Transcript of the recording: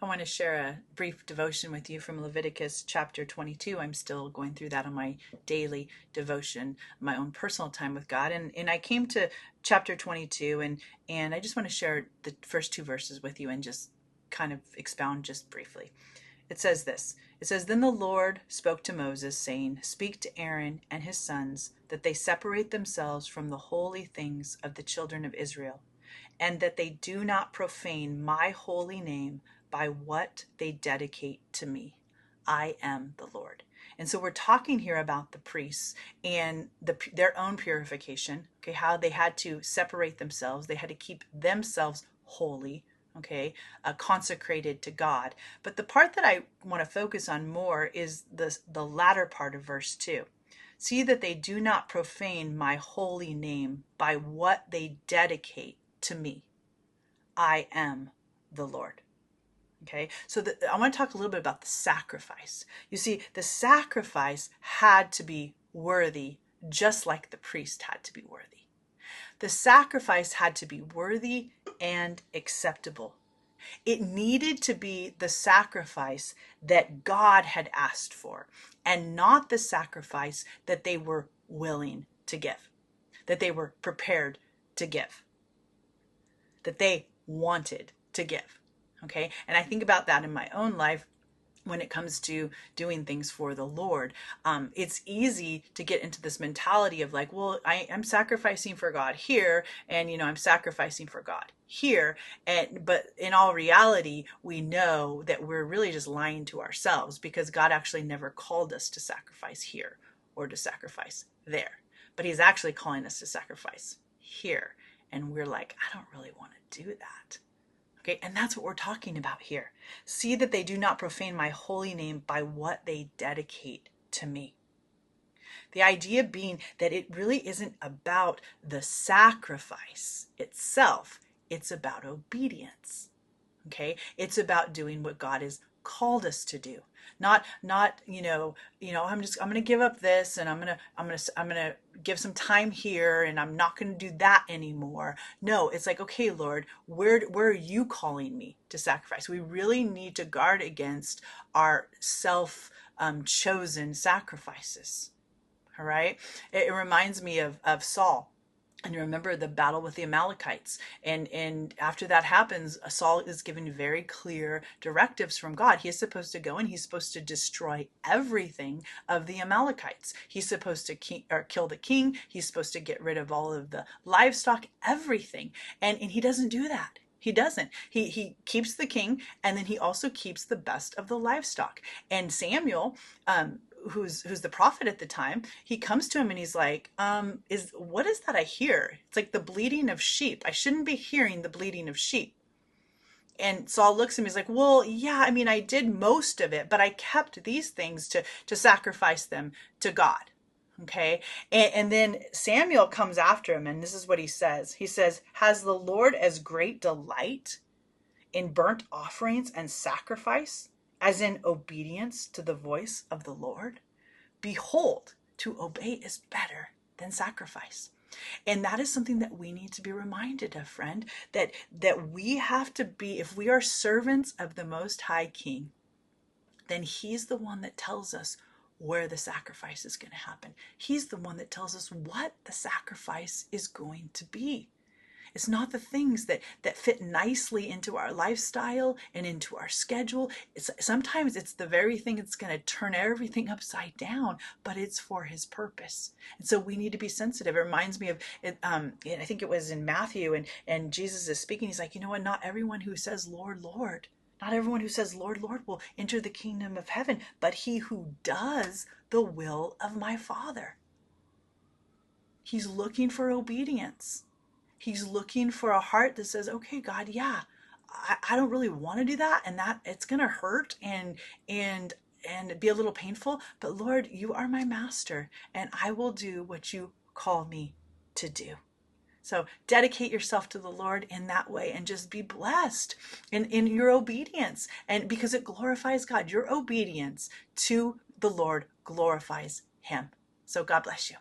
I want to share a brief devotion with you from Leviticus chapter 22. I'm still going through that on my daily devotion, my own personal time with God. And I came to chapter 22 and I just want to share the first two verses with you and just kind of expound just briefly. It says this. It says, "Then the Lord spoke to Moses, saying, Speak to Aaron and his sons, that they separate themselves from the holy things of the children of Israel, and that they do not profane my holy name by what they dedicate to me. I am the Lord." And so we're talking here about the priests and their own purification, okay, how they had to separate themselves. They had to keep themselves holy, okay, consecrated to God. But the part that I want to focus on more is the latter part of verse 2. See that they do not profane my holy name by what they dedicate to me. I am the Lord. Okay, so I want to talk a little bit about the sacrifice. You see, the sacrifice had to be worthy, just like the priest had to be worthy. The sacrifice had to be worthy and acceptable. It needed to be the sacrifice that God had asked for, and not the sacrifice that they were willing to give, that they were prepared to give, that they wanted to give. Okay, and I think about that in my own life when it comes to doing things for the Lord. It's easy to get into this mentality of like, well, I am sacrificing for God here, and I'm sacrificing for God here, but in all reality, we know that we're really just lying to ourselves, because God actually never called us to sacrifice here or to sacrifice there, but He's actually calling us to sacrifice here, and we're like, I don't really want to do that. Okay, and that's what we're talking about here. See that they do not profane my holy name by what they dedicate to me. The idea being that it really isn't about the sacrifice itself, it's about obedience. Okay, it's about doing what God has called us to do. Not I'm going to give up this, and I'm going to give some time here, and I'm not going to do that anymore. No, it's like, okay, Lord, where are you calling me to sacrifice? We really need to guard against our self chosen sacrifices. All right. It reminds me of Saul. And you remember the battle with the Amalekites. And after that happens, Saul is given very clear directives from God. He is supposed to go and he's supposed to destroy everything of the Amalekites. He's supposed to kill the king. He's supposed to get rid of all of the livestock, everything. And he doesn't do that. He doesn't. He keeps the king, and then he also keeps the best of the livestock. And Samuel, who's the prophet at the time, he comes to him and he's like, what is that I hear? It's like the bleating of sheep. I shouldn't be hearing the bleating of sheep. And Saul looks at him, he's like, well, yeah, I mean, I did most of it, but I kept these things to sacrifice them to God. Okay. And then Samuel comes after him, and this is what he says. He says, has the Lord as great delight in burnt offerings and sacrifice as in obedience to the voice of the Lord? Behold, to obey is better than sacrifice. And that is something that we need to be reminded of, friend, that we have to be, if we are servants of the Most High King, then He's the one that tells us where the sacrifice is going to happen. He's the one that tells us what the sacrifice is going to be. It's not the things that fit nicely into our lifestyle and into our schedule. Sometimes it's the very thing that's going to turn everything upside down, but it's for His purpose. And so we need to be sensitive. It reminds me of, I think it was in Matthew, and Jesus is speaking. He's like, you know what? Not everyone who says, Lord, Lord, not everyone who says, Lord, Lord, will enter the kingdom of heaven, but he who does the will of my Father. He's looking for obedience. He's looking for a heart that says, okay, God, yeah, I don't really want to do that, and that it's going to hurt and be a little painful, but Lord, you are my master, and I will do what you call me to do. So dedicate yourself to the Lord in that way, and just be blessed in your obedience. And because it glorifies God, your obedience to the Lord glorifies Him. So God bless you.